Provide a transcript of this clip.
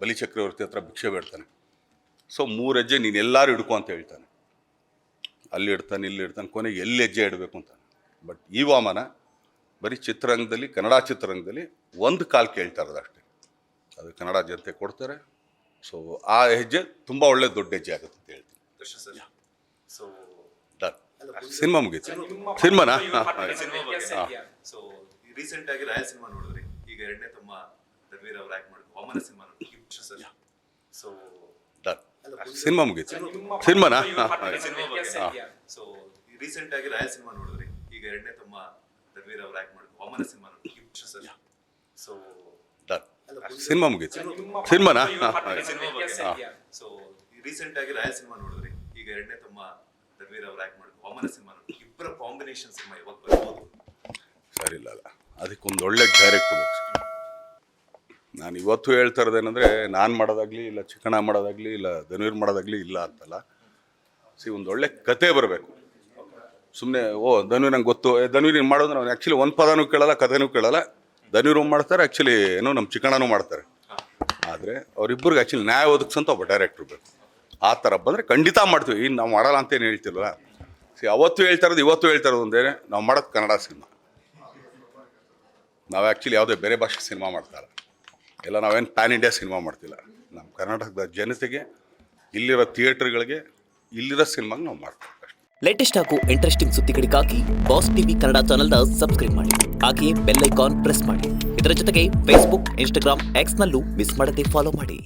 ಬಲಿಚಕ್ರವರ್ತಿ ಹತ್ರ ಭಿಕ್ಷೆ ಬೇಡ್ತಾನೆ. ಸೊ 3 ಹೆಜ್ಜೆ ನೀನು ಎಲ್ಲರೂ ಹಿಡ್ಕೊ ಅಂತ ಹೇಳ್ತಾನೆ. ಅಲ್ಲಿ ಇಡ್ತಾನೆ, ಇಲ್ಲಿ ಇಡ್ತಾನೆ, ಕೊನೆಗೆ ಎಲ್ಲಿ ಹೆಜ್ಜೆ ಇಡಬೇಕು ಅಂತಾನೆ. ಬಟ್ ಈ ವಾಮನ ಬರೀ ಚಿತ್ರರಂಗದಲ್ಲಿ, ಕನ್ನಡ ಚಿತ್ರರಂಗದಲ್ಲಿ 1 ಕಾಲು ಕೇಳ್ತಾ ಇರೋದು ಅಷ್ಟೇ. ಅದು ಕನ್ನಡ ಜನತೆ ಕೊಡ್ತಾರೆ. ಸೊ ಆ ಹೆಜ್ಜೆ ತುಂಬ ಒಳ್ಳೆ ದೊಡ್ಡ ಹೆಜ್ಜೆ ಆಗುತ್ತೆ ಅಂತ ಹೇಳ್ತೀನಿ. ಸಿನಿಮಾ ಮುಗೀತು. ಸಿನಿಮಾನಾ? ಸೊ ರೀಸೆಂಟ್ ಆಗಿ ರಾಯ ಸಿನಿಮಾ ನೋಡಿದ್ರಿ, ಈಗ 2ನೇ ತಮ್ಮ ಧರ್ಮವೀರ್ ಅವರು ಆಕ್ಟ್ ಮಾಡಿದ್ರು ವಾಮನ ಸಿನಿಮಾ ನೋಡಿದ್ರಿ. ಸೊ ಸಿನಿಮಾ ಮುಗೀತು. ಸಿನಿಮಾನಾ? ಸೊ ರೀಸೆಂಟ್ ಆಗಿ ರಾಯ ಸಿನಿಮಾ ನೋಡಿದ್ರಿ, ಈಗ 2ನೇ ತಮ್ಮ ಧರ್ಮವೀರ್ ಅವರು ಆಕ್ಟ್ ಮಾಡಿದ್ರು ವಾಮನ ಸಿನಿಮಾ ನೋಡಿದ್ರಿ. ಸೊ ಸಿನಿಮಾ ಮುಗೀತು. ಸಿನಿಮಾನಾ? ಸೊ ರೀಸೆಂಟ್ ಆಗಿ ರಾಯ ಸಿನಿಮಾ ನೋಡಿದ್ರಿ, ಈಗ 2ನೇ ತಮ್ಮ ಧರ್ಮವೀರ್ ಅವರು ಆಕ್ಟ್ ಮಾಡಿದ್ರು ವಾಮನ ಸಿನಿಮಾ ನೋಡಿದ್ರಿ. ಇಬ್ಬರ ಕಾಂಬಿನೇಷನ್ ಸಿನಿಮಾ ಯಾವಾಗ ಬರ್ಬೋದು? ಸರಿ ಇಲ್ಲ, ಅದಕ್ಕೊಂದು ಒಳ್ಳೆ ಡೈರೆಕ್ಟ್ ಬೇಕು. ನಾನು ಇವತ್ತು ಹೇಳ್ತಾ ಇರೋದೇನೆಂದರೆ, ನಾನು ಮಾಡೋದಾಗಲಿ ಇಲ್ಲ ಚಿಕ್ಕಣ್ಣ ಮಾಡೋದಾಗಲಿ ಇಲ್ಲ ಧನ್ವೀರ್ ಮಾಡೋದಾಗಲಿ ಇಲ್ಲ ಅಂತಲ್ಲ. ಒಂದು ಒಳ್ಳೆ ಕತೆ ಬರಬೇಕು. ಸುಮ್ಮನೆ ಧನ್ವೀರ್ ನಂಗೆ ಗೊತ್ತು, ಧನ್ವೀರ್ ಏನು ಮಾಡೋದು, ನಾವು ಆ್ಯಕ್ಚುಲಿ ಒಂದು ಪದನೂ ಕೇಳಲ್ಲ, ಕಥೆನೂ ಕೇಳಲ್ಲ. ಧನ್ವೀರು ಮಾಡ್ತಾರೆ, ಆ್ಯಕ್ಚುಲಿ ಏನೋ ನಮ್ಮ ಚಿಕ್ಕಣ್ಣನೂ ಮಾಡ್ತಾರೆ. ಆದರೆ ಅವರಿಬ್ಬರಿಗೆ ಆ್ಯಕ್ಚುಲಿ ನ್ಯಾಯ ಒದಗಿಸಂತ ಒಬ್ಬ ಡೈರೆಕ್ಟ್ರು ಬೇಕು. ಆ ಥರ ಬಂದರೆ ಖಂಡಿತ ಮಾಡ್ತೀವಿ. ಇನ್ನು ನಾವು ಮಾಡಲ್ಲ ಅಂತೇನು ಹೇಳ್ತಿಲ್ವ. ಅವತ್ತು ಹೇಳ್ತಾ ಇರೋದು ಇವತ್ತು ಹೇಳ್ತಾ ಇರೋದು ಒಂದೇ, ನಾವು ಮಾಡೋದು ಕನ್ನಡ ಸಿನಿಮಾ. ನಾವು ಆ್ಯಕ್ಚುಲಿ ಯಾವುದೇ ಬೇರೆ ಭಾಷೆ ಸಿನಿಮಾ ಮಾಡ್ತಾಯಿಲ್ಲ. ಎಲ್ಲ ನಾವೇನು ಪ್ಯಾನ್ ಇಂಡಿಯಾ ಸಿನಿಮಾ ಮಾಡ್ತಿಲ್ಲ. ನಮ್ಮ ಕರ್ನಾಟಕದ ಜನತೆಗೆ, ಇಲ್ಲಿರೋ ಥಿಯೇಟ್ರ್ಗಳಿಗೆ, ಇಲ್ಲಿರೋ ಸಿನಿಮಾಗೆ ನಾವು ಮಾಡ್ತೀವಿ ಅಷ್ಟೇ. ಲೇಟೆಸ್ಟ್ ಹಾಗೂ ಇಂಟ್ರೆಸ್ಟಿಂಗ್ ಸುದ್ದಿಗಳಿಗಾಗಿ ಬಾಸ್ ಟಿವಿ ಕನ್ನಡ ಚಾನೆಲ್ನ ಸಬ್ಸ್ಕ್ರೈಬ್ ಮಾಡಿ. ಹಾಗೆಯೇ ಬೆಲ್ ಐಕಾನ್ ಪ್ರೆಸ್ ಮಾಡಿ. ಇದರ ಜೊತೆಗೆ ಫೇಸ್ಬುಕ್, ಇನ್ಸ್ಟಾಗ್ರಾಮ್, ಎಕ್ಸ್ನಲ್ಲೂ ಮಿಸ್ ಮಾಡದೆ ಫಾಲೋ ಮಾಡಿ.